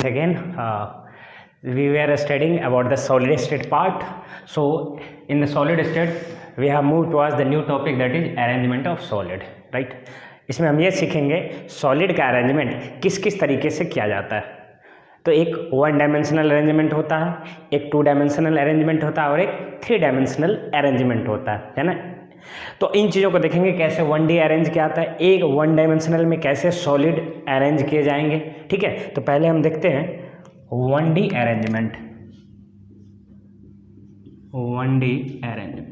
once again. We were studying about the solid state part. So in the solid state we have moved towards the new topic, that is arrangement of solid, right? इसमें हम ये सीखेंगे solid का arrangement किस किस तरीके से किया जाता है. तो एक 1 डायमेंशनल अरेंजमेंट होता है, एक 2 डायमेंशनल अरेंजमेंट होता है और एक 3 डायमेंशनल अरेंजमेंट होता है ना. तो इन चीज़ों को देखेंगे कैसे 1D अरेंज किया आता है, एक 1 डायमेंशनल में कैसे सॉलिड अरेंज किए जाएंगे. ठीक है, तो पहले हम देखते हैं 1D अरेंजमेंट. 1D अरेंजमेंट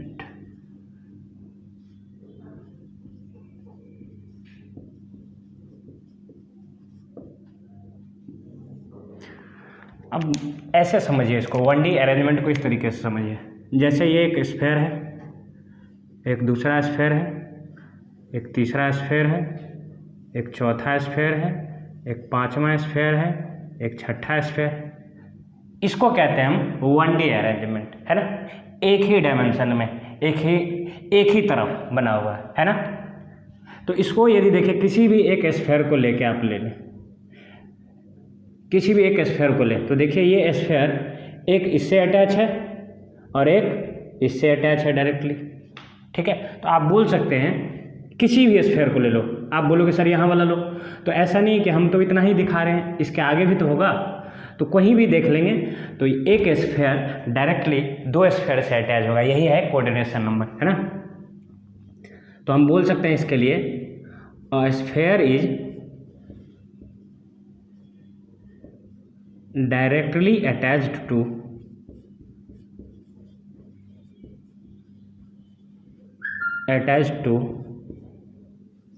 अब ऐसे समझिए इसको, 1D अरेंजमेंट को इस तरीके से समझिए. जैसे ये एक स्फेयर है, एक दूसरा स्फेयर है, एक तीसरा स्फेयर है, एक चौथा स्फेयर है, एक पांचवा स्फेयर है, एक छठा स्फेयर. इसको कहते हैं हम 1D अरेंजमेंट, है ना. एक ही डायमेंशन में एक ही तरफ बना हुआ है ना. तो इसको यदि देखिए किसी भी एक स्फेयर को लेके आप ले लें, किसी भी एक स्फेयर को लें, तो देखिए ये स्फेयर एक इससे अटैच है और एक इससे अटैच है डायरेक्टली. ठीक है, तो आप बोल सकते हैं किसी भी स्फेयर को ले लो, आप बोलोगे सर यहाँ वाला लो, तो ऐसा नहीं कि हम तो इतना ही दिखा रहे हैं, इसके आगे भी तो होगा. तो कहीं भी देख लेंगे तो एक स्फेयर डायरेक्टली 2 स्फेयर से अटैच होगा, यही है कोऑर्डिनेशन नंबर, है ना. तो हम बोल सकते हैं इसके लिए a sphere is directly attached to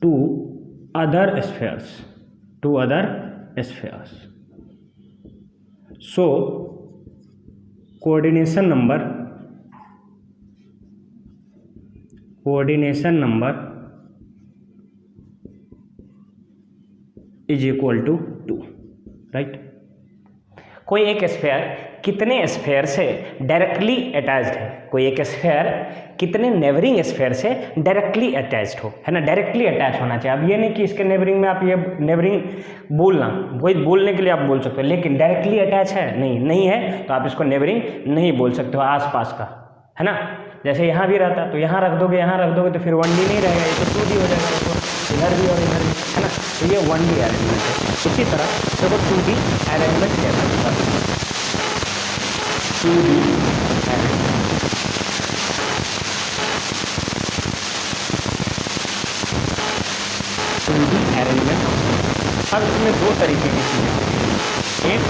two other spheres. So coordination number is equal to 2, right? कोई एक स्फेयर कितने स्फेयर से डायरेक्टली अटैच्ड है, कोई एक स्फेयर कितने नेबरिंग स्फेयर से डायरेक्टली अटैच्ड हो, है ना. डायरेक्टली अटैच होना चाहिए. अब ये नहीं कि इसके नेबरिंग में आप ये नेबरिंग बोलना, वही बोलने के लिए आप बोल सकते हो, लेकिन डायरेक्टली अटैच है नहीं है तो आप इसको नेबरिंग नहीं बोल सकते हो, आसपास का, है ना. जैसे यहाँ भी रहता तो यहाँ रख दोगे तो फिर 1D नहीं रहेगा, ये तो 2D हो जाएगा. तो इधर भी और इधर भी, है ना. तो ये 1D अरेंजमेंट है. इसी तरह देखो 2D अरेंजमेंट कैसा होगा. 2D arrangement. अब इसमें 2 तरीके की चीज़ें, एक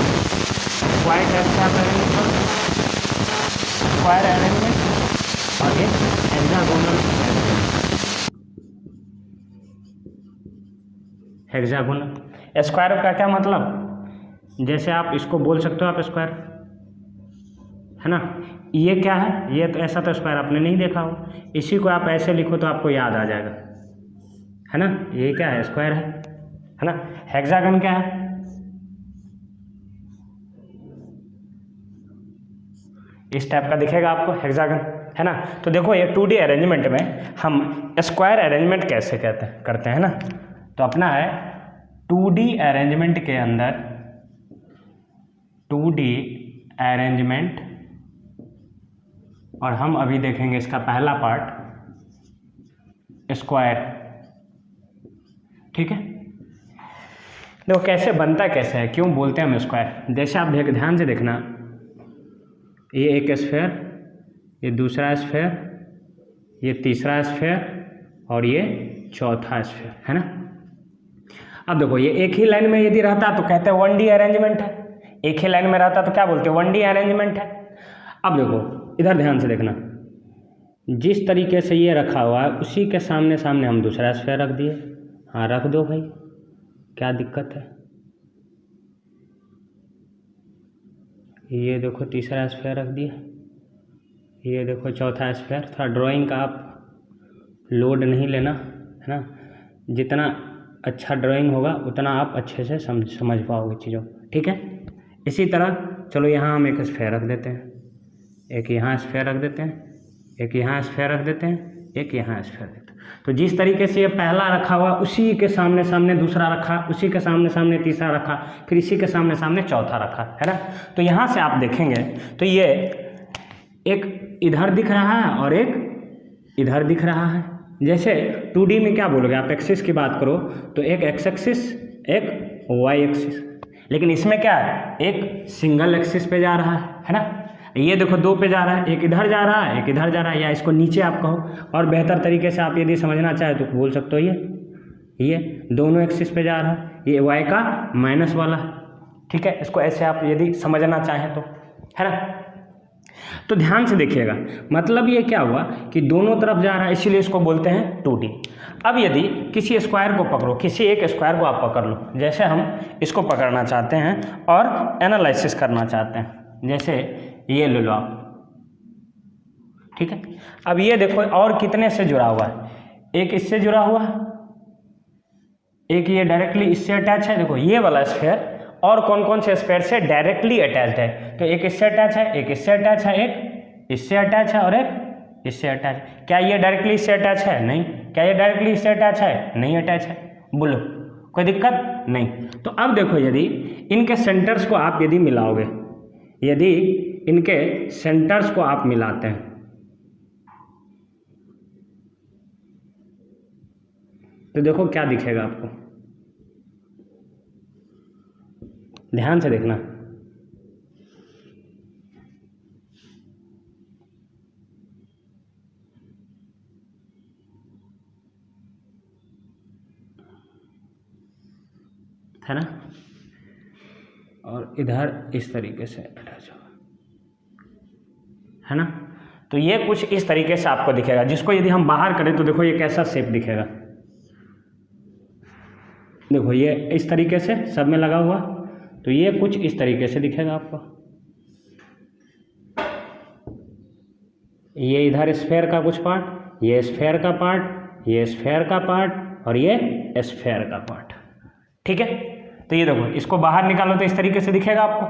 स्क्वायर अरेंजमेंट और एक हेक्सागोनल स्क्वायर का क्या मतलब, जैसे आप इसको बोल सकते हो आप स्क्वायर, है ना. ये क्या है, ये तो ऐसा तो स्क्वायर आपने नहीं देखा हो, इसी को आप ऐसे लिखो तो आपको याद आ जाएगा, है ना. ये क्या है, स्क्वायर है ना. हेक्सागन क्या है, इस टाइप का दिखेगा आपको हेक्सागन, है ना. तो देखो ये 2D अरेंजमेंट में हम स्क्वायर अरेंजमेंट कैसे करते हैं ना. तो अपना है 2D अरेंजमेंट के अंदर 2D अरेंजमेंट, और हम अभी देखेंगे इसका पहला पार्ट स्क्वायर. ठीक है, देखो कैसे बनता कैसे है, क्यों बोलते हैं हम स्क्वायर. जैसे आप ध्यान से देखना, ये एक स्फेयर, ये दूसरा स्फेयर, ये तीसरा स्फेयर और ये चौथा स्फेयर, है ना. अब देखो ये एक ही लाइन में यदि रहता तो कहते हैं 1D अरेंजमेंट है, एक ही लाइन में रहता तो क्या बोलते हैं 1D अरेंजमेंट है. अब देखो इधर ध्यान से देखना, जिस तरीके से ये रखा हुआ है उसी के सामने सामने हम दूसरा स्फेयर रख दिए. हाँ रख दो भाई, क्या दिक्कत है. ये देखो तीसरा स्फेयर रख दिया, ये देखो चौथा स्फेयर. थोड़ा ड्राइंग का आप लोड नहीं लेना, है ना. जितना अच्छा ड्राइंग होगा उतना आप अच्छे से समझ पाओगे चीज़ों. ठीक है, इसी तरह चलो यहाँ हम एक स्फेयर रख देते हैं, एक यहाँ स्फेयर रख देते हैं, एक यहाँ स्फेयर रख देते हैं, एक यहाँ स्फेयर देते हैं. तो जिस तरीके से ये पहला रखा हुआ उसी के सामने सामने दूसरा रखा, उसी के सामने सामने तीसरा रखा, फिर इसी के सामने सामने चौथा रखा, है ना। तो यहाँ से आप देखेंगे तो ये एक इधर दिख रहा है और एक इधर दिख रहा है। जैसे 2D में क्या बोलोगे आप, एक्सिस की बात करो तो एक एक्स एक्सिस एक वाई एक्सिस, लेकिन इसमें क्या है, एक सिंगल एक्सिस पे जा रहा है ना। ये देखो 2 पे जा रहा है, एक इधर जा रहा है एक इधर जा रहा है, या इसको नीचे आप कहो और बेहतर तरीके से आप यदि समझना चाहे तो बोल सकते हो ये दोनों एक्सिस पे जा रहा है, ये वाई का माइनस वाला, ठीक है। इसको ऐसे आप यदि समझना चाहें तो, है ना। तो ध्यान से देखिएगा, मतलब ये क्या हुआ कि दोनों तरफ जा रहा है, इसीलिए इसको बोलते हैं 2D। अब यदि किसी स्क्वायर को पकड़ो, किसी एक स्क्वायर को आप पकड़ लो, जैसे हम इसको पकड़ना चाहते हैं और एनालिसिस करना चाहते हैं, जैसे ये ले लो आप, ठीक है। अब ये देखो और कितने से जुड़ा हुआ है, एक इससे जुड़ा हुआ है, एक ये डायरेक्टली इससे अटैच है। देखो ये वाला स्फीयर और कौन कौन से स्फीयर से डायरेक्टली अटैच्ड है, तो एक इससे अटैच है, एक इससे अटैच है, एक इससे अटैच है और एक इससे अटैच है। क्या ये डायरेक्टली इससे अटैच है? नहीं। क्या ये डायरेक्टली इससे अटैच है? नहीं अटैच है। बोलो कोई दिक्कत नहीं। तो अब देखो यदि इनके सेंटर्स को आप यदि मिलाओगे, यदि इनके सेंटर्स को आप मिलाते हैं तो देखो क्या दिखेगा आपको, ध्यान से देखना। है ना, और इधर इस तरीके से अटैच होगा, है ना। तो ये कुछ इस तरीके से आपको दिखेगा, जिसको यदि हम बाहर करें तो देखो ये कैसा शेप दिखेगा। देखो ये इस तरीके से सब में लगा हुआ, तो ये कुछ इस तरीके से दिखेगा आपको। ये इधर स्फेयर का कुछ पार्ट, ये स्फेयर का पार्ट, ये स्फेयर का पार्ट और ये स्फेयर का पार्ट, ठीक है। तो ये देखो इसको बाहर निकालो तो इस तरीके से दिखेगा आपको,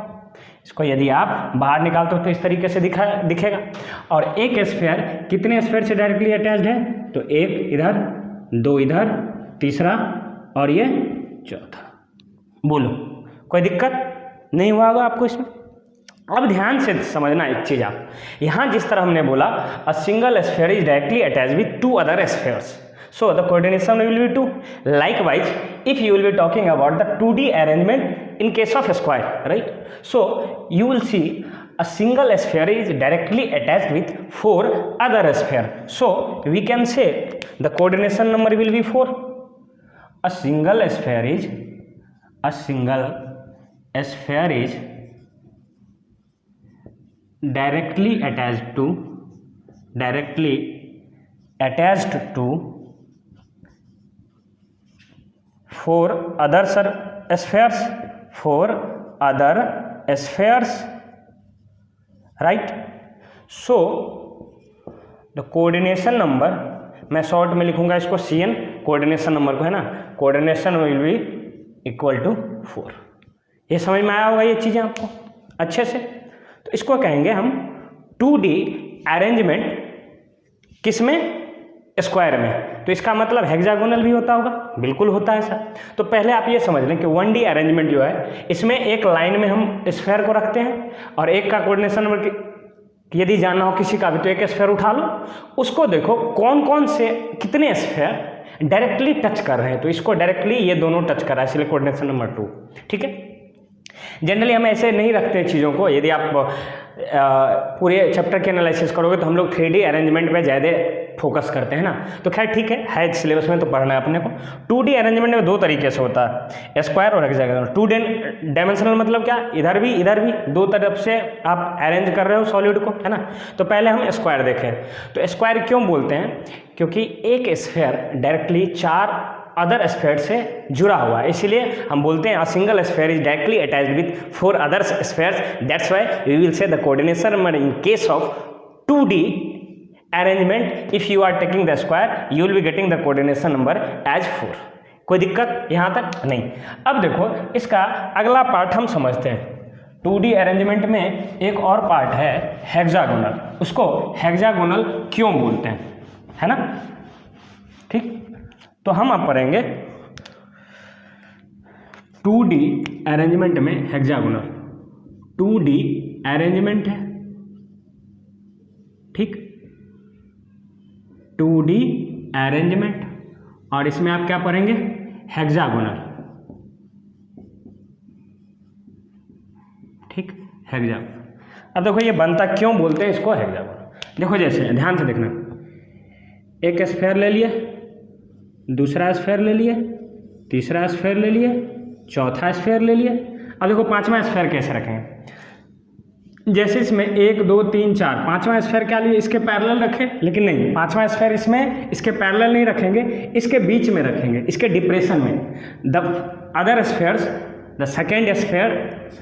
इसको यदि आप बाहर निकालते हो तो इस तरीके से दिखेगा। और एक स्फेयर कितने स्फेयर से डायरेक्टली अटैच्ड है, तो एक इधर, दो इधर, तीसरा और ये चौथा। बोलो कोई दिक्कत नहीं हुआ होगा आपको इसमें। अब ध्यान से समझना एक चीज, आप यहाँ जिस तरह हमने बोला अ single sphere is directly attached with 2 other spheres, so the coordination will be 2. Likewise, if you will be talking about the 2D arrangement in case of square, right? So you will see a single sphere is directly attached with 4 other sphere. So we can say the coordination number will be 4. A single sphere is directly attached to 4 other spheres, right? So the coordination number, मैं short में लिखूंगा इसको CN, coordination number को, है ना, coordination will be equal to 4। ये समझ में आया होगा ये चीज़ें आपको अच्छे से। तो इसको कहेंगे हम 2D अरेंजमेंट, किसमें, स्क्वायर में। तो इसका मतलब हेक्सागोनल भी होता होगा, बिल्कुल होता है सर। तो पहले आप ये समझ लें कि 1D अरेंजमेंट जो है, इसमें एक लाइन में हम स्फेयर को रखते हैं और एक का कोऑर्डिनेशन नंबर यदि जानना हो किसी का भी, तो एक स्फेयर उठा लो, उसको देखो कौन कौन से कितने स्फेयर डायरेक्टली टच कर रहे हैं, तो इसको डायरेक्टली ये दोनों टच कर रहा है, इसलिए कोऑर्डिनेशन नंबर 2, ठीक है। जनरली हम ऐसे नहीं रखते चीज़ों को। यदि आप पूरे चैप्टर के एनालिसिस करोगे तो हम लोग 3D अरेंजमेंट पे ज़्यादा फोकस करते हैं ना, तो खैर ठीक है सिलेबस में तो पढ़ना है अपने को। 2D अरेंजमेंट में 2 तरीके से होता है, स्क्वायर और हेक्सागोनल। 2 डायमेंशनल मतलब क्या, इधर भी 2 तरफ से आप अरेंज कर रहे हो सॉलिड को, है ना। तो पहले हम स्क्वायर देखें। तो स्क्वायर क्यों बोलते हैं, क्योंकि एक स्फेयर डायरेक्टली 4 अदर स्फेयर से जुड़ा हुआ है, इसीलिए हम बोलते हैं a single sphere is directly attached with 4 other spheres, that's why we will say the coordination number in case of 2D arrangement, if you are taking the square you will be getting the coordination number as 4। कोई दिक्कत यहाँ तक नहीं। अब देखो इसका अगला part हम समझते हैं। 2D अरेंजमेंट में एक और पार्ट है हेक्सागोनल, उसको हेक्सागोनल क्यों बोलते हैं, है ना, ठीक। तो हम अब पढ़ेंगे 2D अरेंजमेंट में हेक्सागोनल। 2D अरेंजमेंट है, ठीक, 2D अरेंजमेंट, और इसमें आप क्या पढ़ेंगे, हेक्सागोनल, ठीक, हेक्सागोनल। अब देखो ये बनता क्यों बोलते हैं इसको हेक्सागोनल। देखो जैसे ध्यान से देखना, एक स्फीयर ले लिए, दूसरा स्फीयर ले लिए, तीसरा स्फीयर ले लिए, चौथा स्फीयर ले लिए। अब देखो पांचवा स्फीयर कैसे रखें, जैसे इसमें 1 2 3 4, पांचवा स्फीयर क्या लिए, इसके पैरेलल रखें, लेकिन नहीं, पांचवा स्फीयर इसमें इसके पैरेलल नहीं रखेंगे, इसके बीच में रखेंगे, इसके डिप्रेशन में। The other spheres, the second sphere,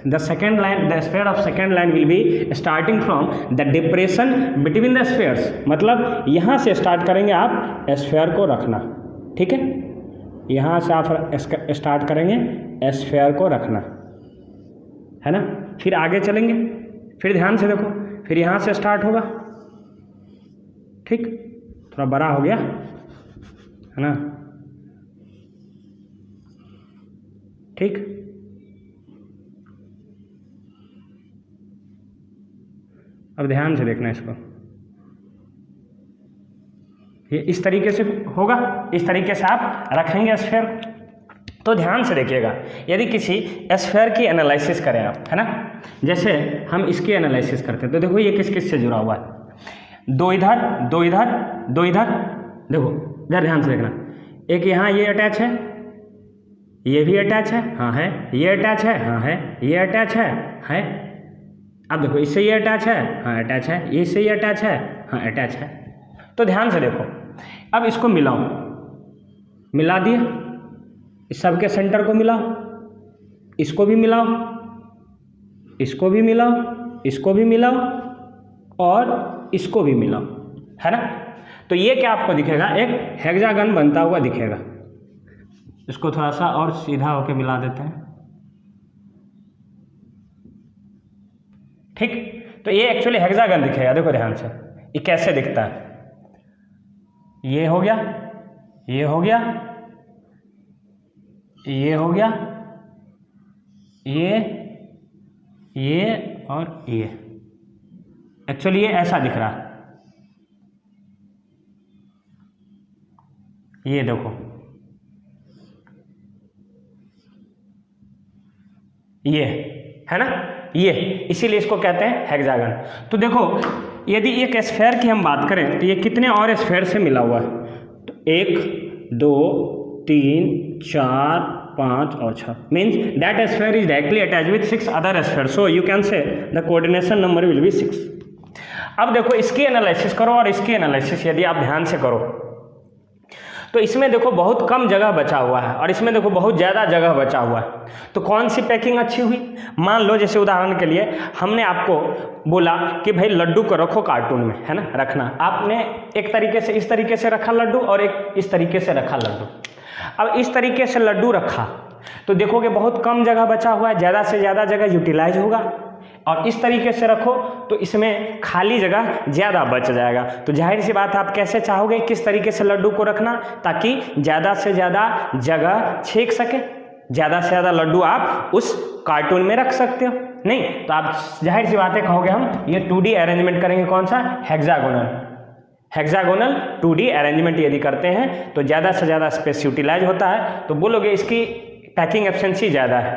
the sphere of second line will be starting from the depression between the spheres। मतलब यहाँ से स्टार्ट करेंगे आप स्फीयर को रखना, ठीक है, यहाँ से आप स्टार्ट करेंगे स्फीयर को रखना, है ना। फिर आगे चलेंगे, फिर ध्यान से देखो, फिर यहाँ से स्टार्ट होगा, ठीक, थोड़ा बड़ा हो गया, है ना, ठीक। अब ध्यान से देखना इसको, ये इस तरीके से होगा, इस तरीके से आप रखेंगे स्फीयर। तो ध्यान से देखिएगा, यदि किसी स्फीयर की एनालिसिस करें आप, है ना, जैसे हम इसकी एनालिसिस करते हैं, तो देखो ये किस किस से जुड़ा हुआ है, दो इधर, दो इधर, दो इधर। देखो इधर ध्यान से देखना, एक यहाँ ये अटैच है, ये भी अटैच है, हाँ है, ये अटैच है, हाँ है, ये अटैच है। अब देखो इससे ये अटैच है, हाँ अटैच है, ये इससे ये अटैच है, हाँ अटैच है। तो ध्यान से देखो, अब इसको मिलाओ, मिला दिए, इस सब के सेंटर को मिलाओ, इसको भी मिलाओ, इसको भी मिलाओ, इसको भी मिलाओ, और इसको भी मिलाओ, है ना। तो ये क्या आपको दिखेगा, एक हेक्सागन बनता हुआ दिखेगा। इसको थोड़ा सा और सीधा होके मिला देते हैं, ठीक। तो ये एक्चुअली हेक्सागन दिखेगा। देखो ध्यान से ये कैसे दिखता है, ये हो गया, ये हो गया, ये हो गया, ये और ये, एक्चुअली ये ऐसा दिख रहा है, ये देखो, ये है ना, ये इसीलिए इसको कहते हैं हेक्सागन। तो देखो यदि एक स्फीयर की हम बात करें तो ये कितने और स्फीयर से मिला हुआ है, तो 1 2 3 4 5 और 6, means that sphere is directly attached with 6 other sphere, so you can say the coordination number will be 6। अब देखो इसकी एनालिसिस करो और इसकी एनालिसिस यदि आप ध्यान से करो तो इसमें देखो बहुत कम जगह बचा हुआ है और इसमें देखो बहुत ज़्यादा जगह बचा हुआ है। तो कौन सी पैकिंग अच्छी हुई, मान लो जैसे उदाहरण के लिए हमने आपको बोला कि भाई लड्डू को रखो कार्टून में, है ना, रखना, आपने एक तरीके से इस तरीके से रखा लड्डू और एक इस तरीके से रखा लड्डू। अब इस तरीके से लड्डू रखा तो देखोगे बहुत कम जगह बचा हुआ है, ज़्यादा से ज़्यादा जगह यूटिलाइज होगा, और इस तरीके से रखो तो इसमें खाली जगह ज़्यादा बच जाएगा। तो जाहिर सी बात है आप कैसे चाहोगे किस तरीके से लड्डू को रखना ताकि ज़्यादा से ज़्यादा जगह छेक सके, ज़्यादा से ज़्यादा लड्डू आप उस कार्टून में रख सकते हो। नहीं तो आप जाहिर सी बात है कहोगे हम ये 2D अरेंजमेंट करेंगे, कौन सा, हेक्सागोनल 2D अरेंजमेंट यदि करते हैं तो ज़्यादा से ज़्यादा स्पेस यूटिलाइज होता है, तो बोलोगे इसकी पैकिंग एफिशिएंसी ज़्यादा है।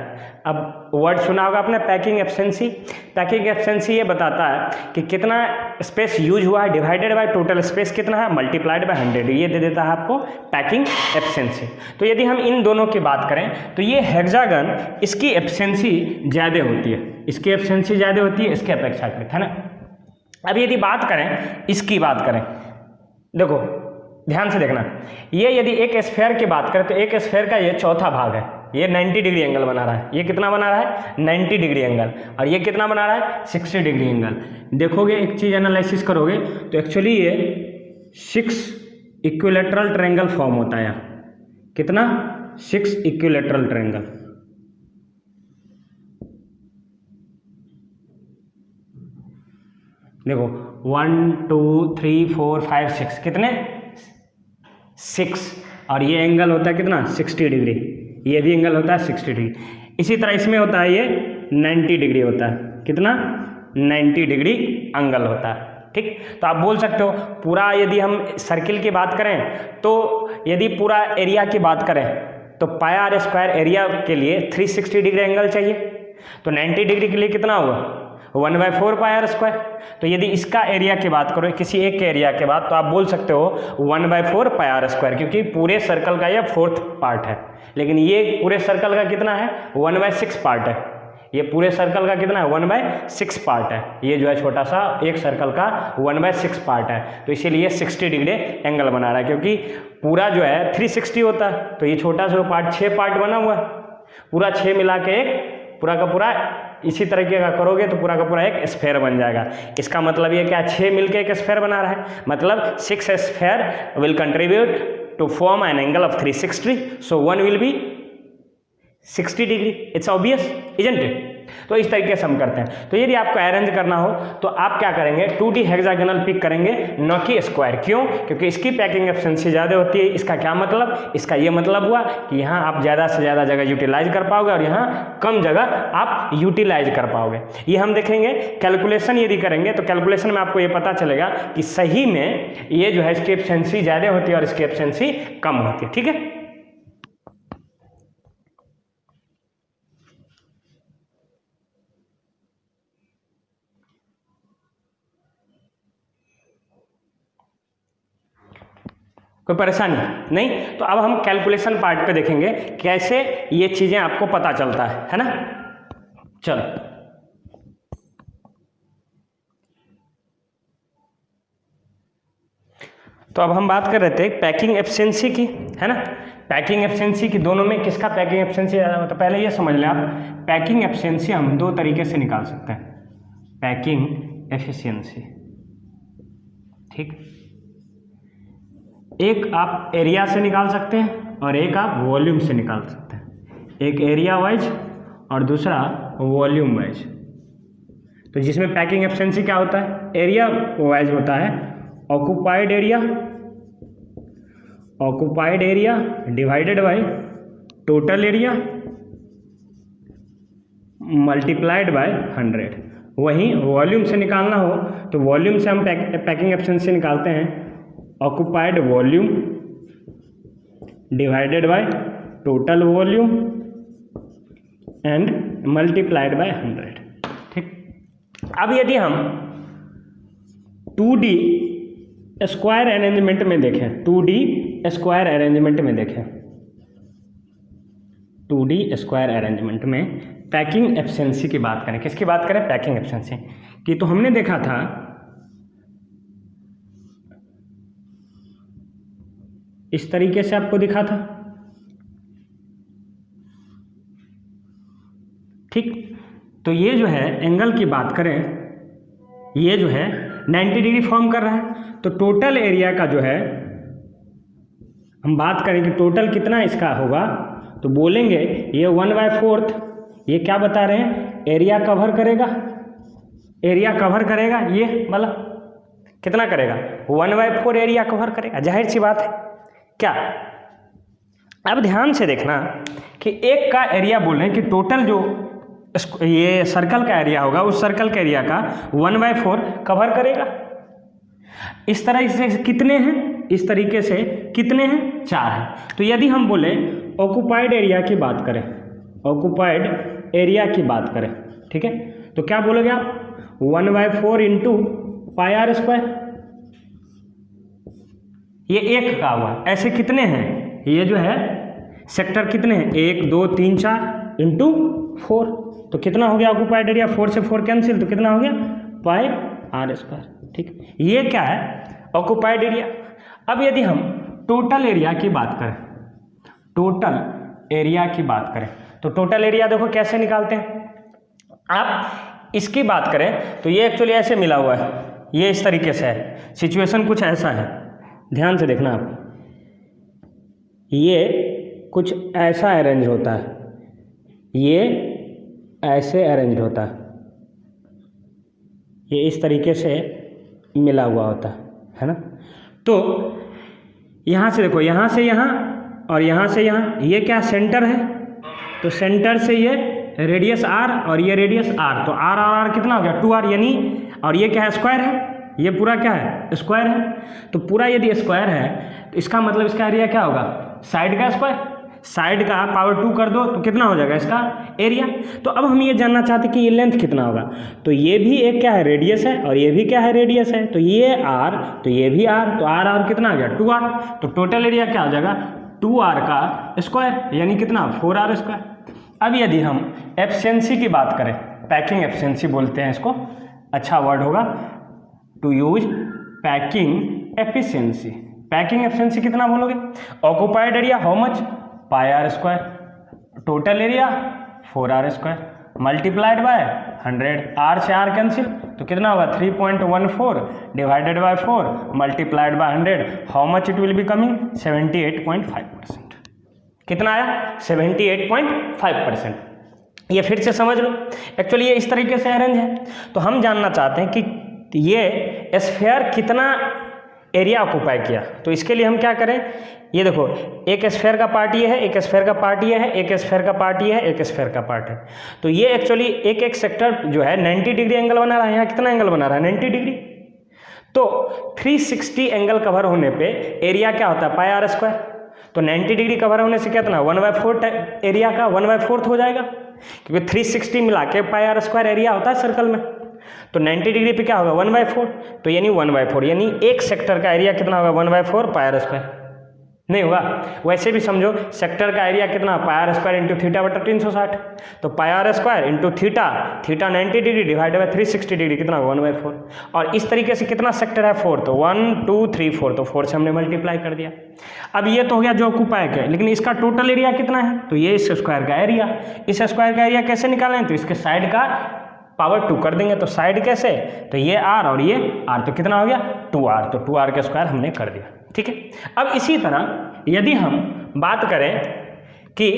अब वर्ड सुना होगा आपने पैकिंग एफिशिएंसी। पैकिंग एफिशिएंसी ये बताता है कि कितना स्पेस यूज हुआ है डिवाइडेड बाय टोटल स्पेस कितना है मल्टीप्लाइड बाय 100, ये दे देता है आपको पैकिंग एफिशिएंसी। तो यदि हम इन दोनों की बात करें तो ये हेक्सागन इसकी एफिशिएंसी ज़्यादा होती है, इसकी एफिशिएंसी ज़्यादा होती है इसके अपेक्षाकृत, है ना। अब यदि बात करें इसकी बात करें, देखो ध्यान से देखना, ये यदि एक स्फीयर की बात करें तो एक स्फीयर का ये चौथा भाग है, ये 90 डिग्री एंगल बना रहा है, ये कितना बना रहा है 90 डिग्री एंगल, और ये कितना बना रहा है 60 डिग्री एंगल। देखोगे एक चीज़ एनालिसिस करोगे तो एक्चुअली ये 6 इक्विलैटरल ट्रायंगल फॉर्म होता है। कितना, 6 इक्विलैटरल ट्रायंगल। देखो 1 2 3 4 5 6 कितने 6, और ये एंगल होता है कितना 60 डिग्री, ये भी एंगल होता है 60 डिग्री। इसी तरह इसमें होता है ये 90 डिग्री होता है, कितना 90 डिग्री एंगल होता है। ठीक, तो आप बोल सकते हो पूरा, यदि हम सर्किल की बात करें तो यदि पूरा एरिया की बात करें तो पाई आर स्क्वायर एरिया के लिए 360 डिग्री एंगल चाहिए, तो 90 डिग्री के लिए कितना हुआ 1/4 पाई आर स्क्वायर। तो यदि इसका एरिया की बात करो किसी एक के एरिया के बाद, तो आप बोल सकते हो 1/4 पाई आर स्क्वायर, क्योंकि पूरे सर्कल का यह 4th पार्ट है। लेकिन ये पूरे सर्कल का कितना है 1/6 पार्ट है, ये पूरे सर्कल का कितना है 1/6 पार्ट है, ये जो है छोटा सा एक सर्कल का 1/6 पार्ट है। तो इसीलिए 60 डिग्री एंगल बना रहा है, क्योंकि पूरा जो है 360 होता है, तो ये छोटा सा पार्ट 6 पार्ट बना हुआ है, पूरा 6 मिला के एक पूरा का पूरा इसी तरीके का करोगे तो पूरा का पूरा एक स्फेयर बन जाएगा। इसका मतलब ये क्या 6 मिलके एक स्फेयर बना रहा है, मतलब 6 sphere will contribute to form an angle of 360, so one will be 60 degree. It's obvious, isn't it? तो इस तरीके से हम करते हैं। तो यदि आपको अरेंज करना हो तो आप क्या करेंगे 2D हेक्सागोनल पिक करेंगे, न कि स्क्वायर। क्यों? क्योंकि इसकी पैकिंग एफिशिएंसी ज़्यादा होती है। इसका क्या मतलब? इसका ये मतलब हुआ कि यहाँ आप ज़्यादा से ज़्यादा जगह यूटिलाइज कर पाओगे और यहाँ कम जगह आप यूटिलाइज कर पाओगे। ये हम देखेंगे कैलकुलेशन यदि करेंगे तो कैलकुलेशन में आपको ये पता चलेगा कि सही में ये जो है इसकी एफिशिएंसी ज़्यादा होती है और इसकी एफिशिएंसी कम होती है। ठीक है, कोई परेशानी नहीं? तो अब हम कैलकुलेशन पार्ट पे देखेंगे कैसे ये चीज़ें आपको पता चलता है ना। चलो, तो अब हम बात कर रहे थे पैकिंग एफिशिएंसी की, है ना। पैकिंग एफिशिएंसी की दोनों में किसका पैकिंग एफिशिएंसी ज़्यादा होता है? पहले ये समझ लें आप, पैकिंग एफिशिएंसी हम दो तरीके से निकाल सकते हैं। पैकिंग एफिशिएंसी, ठीक, एक आप एरिया से निकाल सकते हैं और एक आप वॉल्यूम से निकाल सकते हैं। एक एरिया वाइज और दूसरा वॉल्यूम वाइज। तो जिसमें पैकिंग एफिशिएंसी क्या होता है, एरिया वाइज होता है occupied area divided by total area multiplied by 100। वहीं वॉल्यूम से निकालना हो तो वॉल्यूम से हम पैकिंग एफिशिएंसी निकालते हैं occupied volume divided by total volume and multiplied by 100। ठीक, अब यदि हम 2D स्क्वायर अरेंजमेंट में देखें, 2D स्क्वायर अरेंजमेंट में देखें, 2D स्क्वायर अरेंजमेंट में पैकिंग एफिशिएंसी की बात करें, किसकी बात करें? पैकिंग एफिशिएंसी की। तो हमने देखा था इस तरीके से, आपको दिखा था, ठीक। तो ये जो है एंगल की बात करें, ये जो है 90 डिग्री फॉर्म कर रहा है। तो टोटल एरिया का जो है हम बात करें कि टोटल कितना इसका होगा, तो बोलेंगे ये 1/4, ये क्या बता रहे हैं, एरिया कवर करेगा, एरिया कवर करेगा, ये मतलब कितना करेगा 1/4 एरिया कवर करेगा। जाहिर सी बात है क्या। अब ध्यान से देखना कि एक का एरिया बोल रहे हैं कि टोटल जो ये सर्कल का एरिया होगा उस सर्कल के एरिया का 1/4 कवर करेगा। इस तरह से कितने हैं, इस तरीके से कितने हैं, 4 हैं। तो यदि हम बोले ऑक्यूपाइड एरिया की बात करें, ऑक्यूपाइड एरिया की बात करें, ठीक है, तो क्या बोलोगे आप 1/4 इंटू पाई आर स्क्वायर। ये एक का हुआ, ऐसे कितने हैं, ये जो है सेक्टर कितने हैं, 1 2 3 4 इंटू 4, तो कितना हो गया ऑक्यूपाइड एरिया, 4 से 4 कैंसिल, तो कितना हो गया पाई आर स्क्वायर। ठीक, ये क्या है ऑक्यूपाइड एरिया। अब यदि हम टोटल एरिया की बात करें, टोटल एरिया की बात करें, तो टोटल एरिया देखो कैसे निकालते हैं। आप इसकी बात करें तो ये एक्चुअली ऐसे मिला हुआ है, ये इस तरीके से है, सिचुएशन कुछ ऐसा है, ध्यान से देखना आप, ये कुछ ऐसा अरेंज होता है, ये ऐसे अरेंज होता है, ये इस तरीके से मिला हुआ होता है ना। तो यहाँ से देखो, यहाँ से यहाँ और यहाँ से यहाँ, ये क्या सेंटर है, तो सेंटर से ये रेडियस r और ये रेडियस r, तो r और r कितना हो गया 2r, यानी, और ये क्या है स्क्वायर है, ये पूरा क्या है स्क्वायर है। तो पूरा यदि स्क्वायर है तो इसका मतलब इसका एरिया क्या होगा, साइड का स्क्वायर, साइड का पावर 2 कर दो तो कितना हो जाएगा इसका एरिया। तो अब हम ये जानना चाहते हैं कि ये लेंथ कितना होगा, तो ये भी एक क्या है रेडियस है और ये भी क्या है रेडियस है, तो ये r तो ये भी r, तो r कितना आ गया 2r, तो टोटल एरिया क्या हो जाएगा 2r का स्क्वायर, यानी कितना 4r स्क्वायर। अब यदि हम एफिशिएंसी की बात करें, पैकिंग एफिशिएंसी बोलते हैं इसको, अच्छा वर्ड होगा to use packing efficiency. Packing efficiency कितना बोलोगे, occupied area how much pi r square, total area 4r square multiplied by 100, r से r कैंसिल तो कितना होगा 3.14 divided by 4 multiplied by 100, how much it will be coming 78.5%। कितना आया 78.5%। ये फिर से समझ लो, एक्चुअली ये इस तरीके से अरेंज है। तो हम जानना चाहते हैं कि ये स्फीयर कितना एरिया ऑक्युपाई किया, तो इसके लिए हम क्या करें, ये देखो एक स्फीयर का पार्ट ये है, एक स्फीयर का पार्ट ये है, एक स्फीयर का पार्ट ये है, एक स्फीयर का पार्ट है। तो ये एक्चुअली एक एक सेक्टर जो है 90 डिग्री एंगल बना रहा है, यहाँ कितना एंगल बना रहा है 90 डिग्री। तो 360 एंगल कवर होने पे एरिया क्या होता है पाई आर स्क्वायर, तो 90 डिग्री कवर होने से कितना 1/4 एरिया का 1/4 हो जाएगा, क्योंकि 360 मिला के पाई आर स्क्वायर एरिया होता है सर्कल में। तो 90 डिग्री पे क्या होगा 1/4, तो यानी 1/4, यानी एक सेक्टर का एरिया कितना होगा 1/4 पाई आर स्क्वायर, नहीं होगा। वैसे भी समझो सेक्टर का एरिया कितना pi r square into theta बटा 360, तो pi r square into theta, theta 90 degree divide by 360 degree कितना होगा 1/4। और इस तरीके से कितना सेक्टर है 4, तो 1 2 3 4, तो 4 से हमने मल्टीप्लाई कर दिया। अब ये तो हो गया जो ऑक्युपाई का, लेकिन इसका टोटल एरिया कितना है, तो ये इस स्क्वायर का एरिया। इस स्क्वायर का एरिया कैसे निकालें, तो इसके साइड का पावर 2 कर देंगे, तो साइड कैसे, तो ये r और ये r, तो कितना हो गया 2r, तो 2r का स्क्वायर हमने कर दिया, ठीक है। अब इसी तरह यदि हम बात करें कि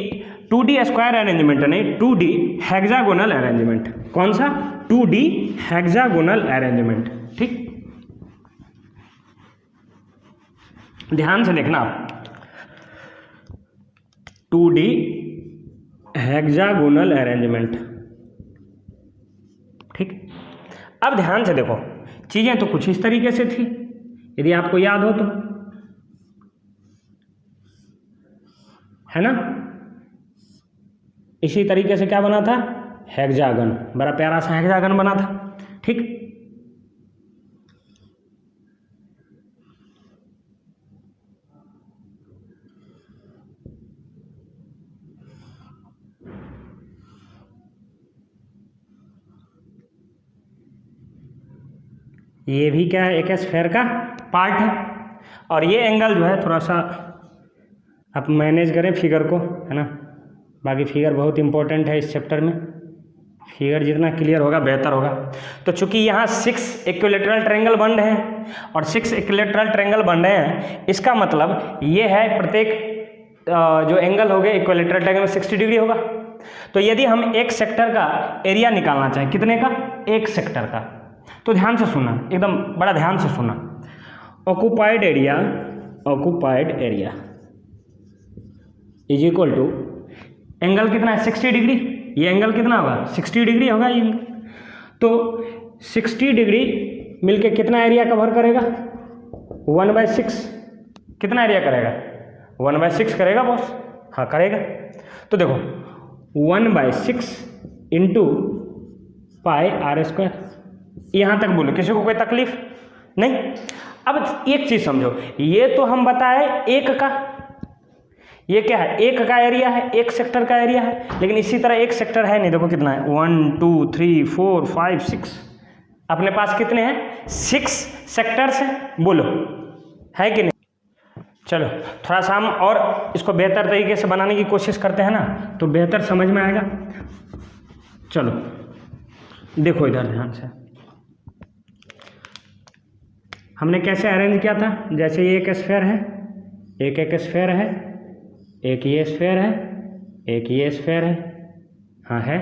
2D स्क्वायर अरेंजमेंट नहीं 2D हेक्सागोनल अरेंजमेंट, कौन सा 2D हेक्सागोनल अरेंजमेंट, ठीक, ध्यान से देखना आप, 2D हेक्सागोनल अरेंजमेंट, ठीक। अब ध्यान से देखो, चीजें तो कुछ इस तरीके से थी, यदि आपको याद हो तो, है ना, इसी तरीके से क्या बना था हेक्सागन, बड़ा प्यारा सा हेक्सागन बना था, ठीक। ये भी क्या है एक स्फीयर का पार्ट है, और ये एंगल जो है थोड़ा सा आप मैनेज करें फिगर को, है ना, बाकी फिगर बहुत इंपॉर्टेंट है इस चैप्टर में, फिगर जितना क्लियर होगा बेहतर होगा। तो चूंकि यहाँ 6 इक्विलैटरल ट्रायंगल बन रहे हैं, और 6 इक्विलैटरल ट्रायंगल बन रहे हैं, इसका मतलब ये है प्रत्येक जो एंगल हो गए इक्विलैटरल ट्रायंगल में 60 डिग्री होगा। तो यदि हम एक सेक्टर का एरिया निकालना चाहें, कितने का, एक सेक्टर का, तो ध्यान से सुनना, एकदम बड़ा ध्यान से सुनना, occupied area is equal to angle कितना है 60 डिग्री, ये एंगल कितना होगा 60 डिग्री होगा ये एंगल, तो 60 डिग्री मिलके कितना एरिया कवर करेगा 1/6, कितना एरिया करेगा 1/6 करेगा बॉस, हाँ करेगा। तो देखो 1/6 इंटू पाई आर स्क्वायर, यहाँ तक बोलो, किसी को कोई तकलीफ नहीं। अब एक चीज समझो, ये तो हम बताए एक का, ये क्या है एक का एरिया है, एक सेक्टर का एरिया है, लेकिन इसी तरह एक सेक्टर है नहीं, देखो कितना है 1 2 3 4 5 6, अपने पास कितने हैं 6 सेक्टर्स हैं, बोलो है कि नहीं। चलो थोड़ा सा हम और इसको बेहतर तरीके से बनाने की कोशिश करते हैं ना, तो बेहतर समझ में आएगा। चलो देखो इधर ध्यान से, हमने कैसे अरेंज किया था, जैसे ये एक स्फीयर है, एक स्फीयर है, एक ये स्फीयर है, एक ये स्फीयर है, हाँ है,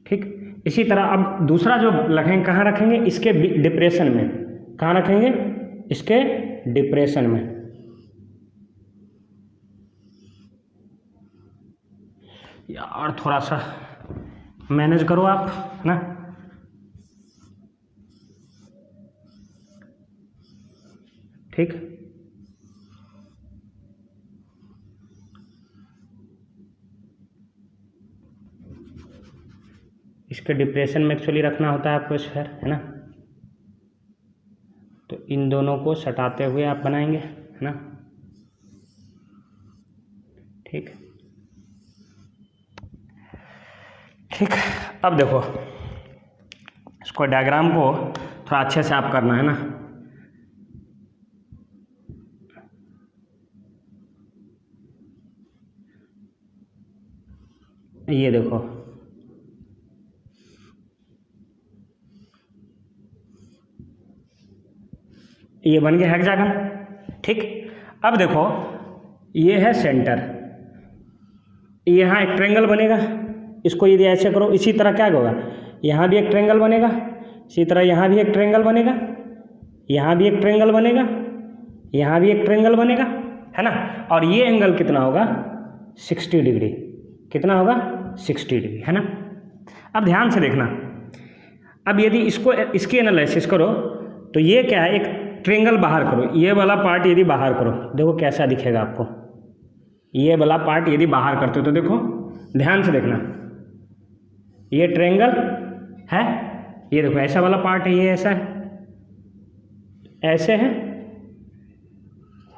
ठीक। इसी तरह अब दूसरा जो रखेंगे, कहाँ रखेंगे, इसके डिप्रेशन में, कहाँ रखेंगे इसके डिप्रेशन में। यार थोड़ा सा मैनेज करो आप ना। ठीक, इसके डिप्रेशन में एक्चुअली रखना होता है आपको स्फीयर, है ना। तो इन दोनों को सटाते हुए आप बनाएंगे, है ना। ठीक ठीक, अब देखो इसको डायग्राम को थोड़ा अच्छे से आप करना, है ना। ये देखो, ये बन गया हेक्सागन। ठीक, अब देखो ये है सेंटर, यहाँ एक ट्रायंगल बनेगा, इसको यदि ऐसे करो, इसी तरह क्या होगा, यहाँ भी एक ट्रायंगल बनेगा, इसी तरह यहाँ भी एक ट्रायंगल बनेगा, यहाँ भी एक ट्रायंगल बनेगा, यहाँ भी एक ट्रायंगल बनेगा, है ना। और ये एंगल कितना होगा, 60 डिग्री। कितना होगा, 60 डिग्री, है ना। अब ध्यान से देखना, अब यदि इसको इसकी एनालिसिस करो तो ये क्या है, एक ट्रायंगल बाहर करो, ये वाला पार्ट यदि बाहर करो, देखो कैसा दिखेगा आपको। ये वाला पार्ट यदि बाहर करते हो तो देखो, ध्यान से देखना, ये ट्रायंगल है, ये देखो ऐसा वाला पार्ट है, ये ऐसा है, ऐसे है,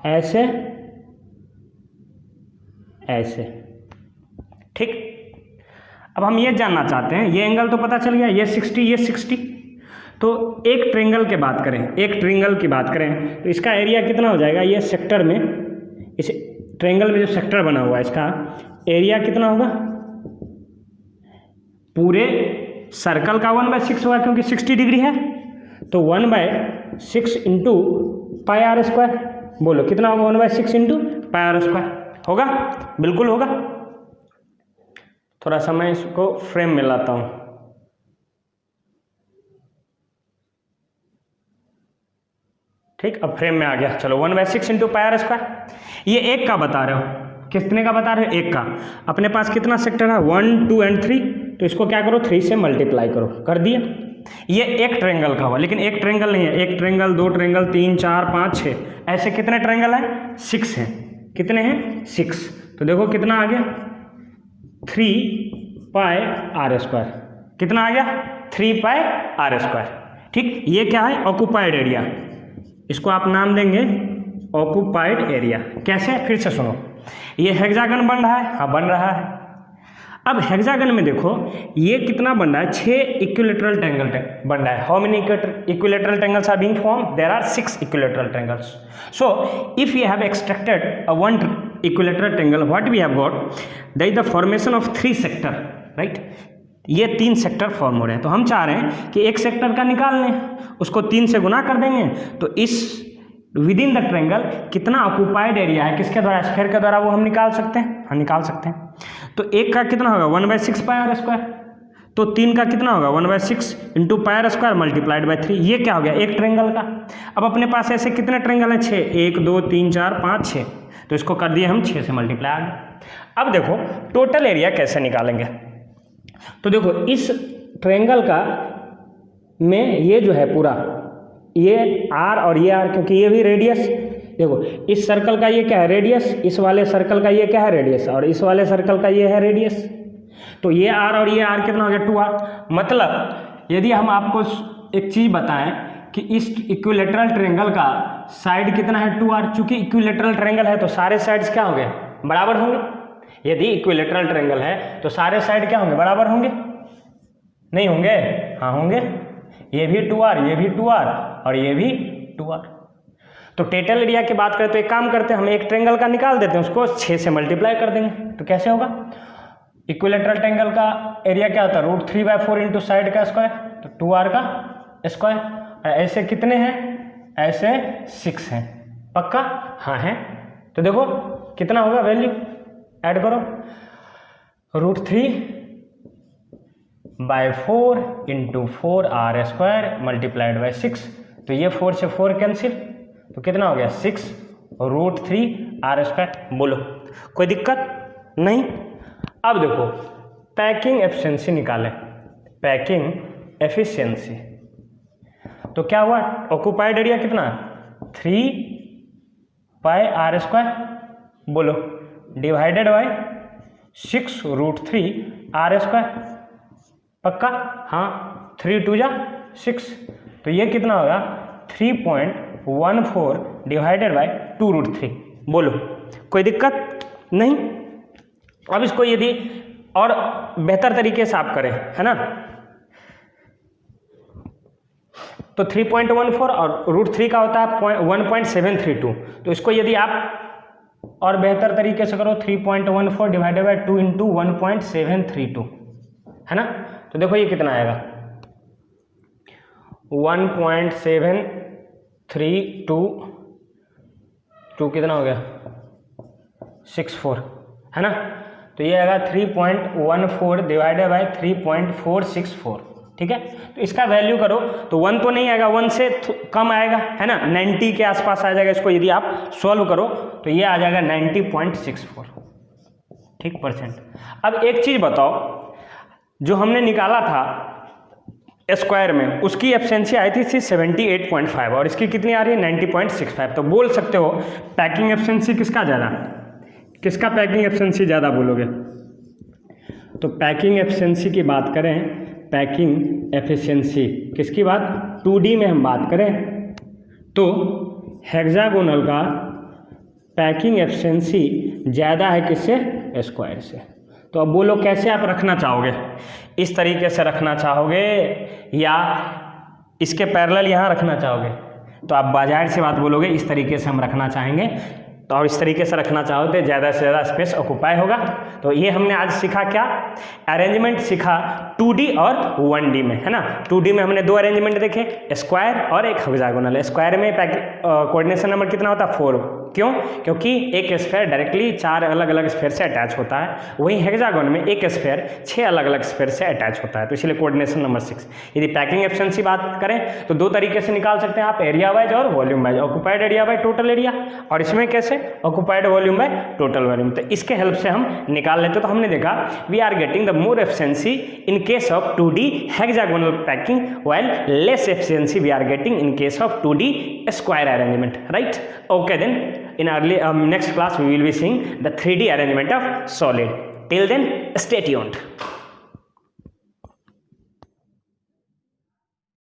ऐसे, ऐसे। ठीक, अब हम ये जानना चाहते हैं, ये एंगल तो पता चल गया, ये 60, ये 60। तो एक ट्रायंगल की बात करें, एक ट्रायंगल की बात करें तो इसका एरिया कितना हो जाएगा, ये सेक्टर में, इस ट्रायंगल में जो सेक्टर बना हुआ है इसका एरिया कितना होगा, पूरे सर्कल का 1/6 होगा, क्योंकि 60 डिग्री है। तो 1/6 इंटू पाई आर स्क्वायर, बोलो कितना होगा, 1/6 इंटू पाई आर स्क्वायर होगा, बिल्कुल होगा। थोड़ा सा मैं इसको फ्रेम में लाता हूँ। ठीक, अब फ्रेम में आ गया, चलो 1/6 इंटू पाई आर स्क्वायर। ये एक का बता रहे हो, कितने का बता रहे हो, एक का। अपने पास कितना सेक्टर है, 1, 2 एंड 3, तो इसको क्या करो, 3 से मल्टीप्लाई करो, कर दिया। ये एक ट्रायंगल का हुआ, लेकिन एक ट्रायंगल नहीं है, एक ट्रायंगल, 2 ट्रायंगल, 3, 4, 5, 6, ऐसे कितने ट्रायंगल हैं, 6 हैं। कितने हैं, 6। तो देखो कितना आ गया, 3 पाई आर स्क्वायर। कितना आ गया, 3 पाई आर स्क्वायर। ठीक, ये क्या है, ऑक्यूपाइड एरिया, इसको आप नाम देंगे ऑक्यूपाइड एरिया। कैसे, फिर से सुनो, ये हेक्सागन बन रहा है, हाँ बन रहा है। अब हेक्सागन में देखो ये कितना बन रहा है, 6 इक्विलैटरल ट्रायंगल बन रहा है। How many equilateral triangles are being form, there are 6 equilateral triangles. So if we have extracted a one equilateral triangle, what we have got, there is the formation of 3 sector, right। ये 3 sector form हो रहे हैं, तो हम चाह रहे हैं कि एक सेक्टर का निकाल लें, उसको 3 से गुना कर देंगे, तो इस विद इन द ट्रायंगल कितना ऑक्यूपाइड एरिया है, किसके द्वारा, स्फीयर के द्वारा, वो हम निकाल सकते हैं, हाँ निकाल सकते हैं। तो एक का कितना होगा, 1/6 पाई आर स्क्वायर। तो 3 का कितना होगा, 1/6 into pi r square multiplied by 3। ये क्या हो गया, एक ट्रायंगल का। अब अपने पास ऐसे कितने ट्रायंगल हैं, 6, 1, 2, 3, 4, 5, 6, तो इसको कर दिए हम 6 से मल्टीप्लाई आ गया। अब देखो टोटल एरिया कैसे निकालेंगे, तो देखो इस ट्रायंगल का में ये जो है पूरा, ये आर और ये आर, क्योंकि ये भी रेडियस, देखो इस सर्कल का ये क्या है, रेडियस, इस वाले सर्कल का ये क्या है, रेडियस, और इस वाले सर्कल का ये है रेडियस। तो ये आर और ये आर कितना हो गया, 2r। मतलब यदि हम आपको एक चीज़ बताएं कि इस इक्विलैटरल ट्रायंगल का साइड कितना है, 2r। चूंकि इक्विलैटरल ट्रायंगल है तो सारे साइड्स क्या होंगे, बराबर होंगे। यदि इक्विलैटरल ट्रायंगल है तो सारे साइड क्या होंगे, बराबर होंगे, नहीं होंगे, हाँ होंगे। ये भी 2r, ये भी 2r और ये भी 2r। तो टोटल एरिया की बात करें तो एक काम करते हैं, हम एक ट्रायंगल का निकाल देते हैं, उसको 6 से मल्टीप्लाई कर देंगे। तो कैसे होगा, इक्विलैटरल ट्रायंगल का एरिया क्या होता है, √3/4 इंटू साइड का स्क्वायर, तो 2r का स्क्वायर। ऐसे कितने हैं, ऐसे 6 हैं, पक्का, हाँ है। तो देखो कितना होगा, वैल्यू ऐड करो, √3/4 इंटू 4r² मल्टीप्लाइड बाई 6। तो ये 4 से 4 कैंसिल, तो कितना हो गया 6√3r²। बोलो कोई दिक्कत नहीं। अब देखो पैकिंग एफिशिएंसी निकालें, पैकिंग एफिशिएंसी। तो क्या हुआ, ऑक्यूपाइड एरिया कितना 3πr², बोलो डिवाइडेड बाय 6√3r²। पक्का, हाँ 3 2 जा 6, तो ये कितना होगा 3.14 डिवाइडेड बाय 2√3। बोलो कोई दिक्कत नहीं। अब इसको यदि और बेहतर तरीके से आप करें, है ना, तो 3.14 और √3 का होता है 1.732। तो इसको यदि आप और बेहतर तरीके से करो 3.14 डिवाइडेड बाय 2 इंटू 1.732, है ना, तो देखो ये कितना आएगा 1.732 कितना हो गया 64, है ना। तो ये आएगा 3.14 डिवाइडेड बाय 3.464, ठीक है। तो इसका वैल्यू करो तो 1 तो नहीं आएगा, 1 से कम आएगा, है ना, 90 के आसपास आ जाएगा। इसको यदि आप सॉल्व करो तो ये आ जाएगा 90.64, ठीक परसेंट। अब एक चीज़ बताओ, जो हमने निकाला था स्क्वायर में उसकी एफिशिएंसी आई थी 78.5 और इसकी कितनी आ रही है 90.65। तो बोल सकते हो पैकिंग एफिशिएंसी किसका ज़्यादा, किसका पैकिंग एफिशिएंसी ज़्यादा बोलोगे। तो पैकिंग एफिशिएंसी की बात करें, पैकिंग एफिशिएंसी किसकी बात 2D में हम बात करें तो हेक्सागोनल का पैकिंग एफिशिएंसी ज़्यादा है किससे, स्क्वायर से। तो अब बोलो कैसे आप रखना चाहोगे, इस तरीके से रखना चाहोगे या इसके पैरेलल यहाँ रखना चाहोगे। तो आप बाजार से बात बोलोगे इस तरीके से हम रखना चाहेंगे, तो और इस तरीके से रखना चाहो तो ज़्यादा से ज़्यादा स्पेस ऑक्यूपाई होगा। तो ये हमने आज सीखा क्या, अरेंजमेंट सीखा 2D और 1D में, है ना। 2D में हमने 2 अरेंजमेंट देखे, स्क्वायर और एक हेक्सागोनल। स्क्वायर में कोऑर्डिनेशन नंबर कितना होता है 4, क्यों, क्योंकि एक स्फेयर डायरेक्टली 4 अलग अलग स्फेयर से अटैच होता है, वहीं हेक्सागोन में एक स्फेयर 6 अलग अलग स्फेयर से अटैच होता है, तो इसलिए कोऑर्डिनेशन नंबर 6। यदि पैकिंग एफिशिएंसी बात करें तो 2 तरीके से निकाल सकते हैं आप, एरिया वाइज और volume wise, occupied area by total area, और इसमें कैसे occupied volume by total volume. तो इसके हेल्प से हम निकाल लेते। तो हमने देखा we are getting the more efficiency in case of 2D hexagonal packing while less efficiency we are getting in case of 2D square arrangement, right. Okay then in early next class we will be seeing the 3D arrangement of solid. Till then stay tuned.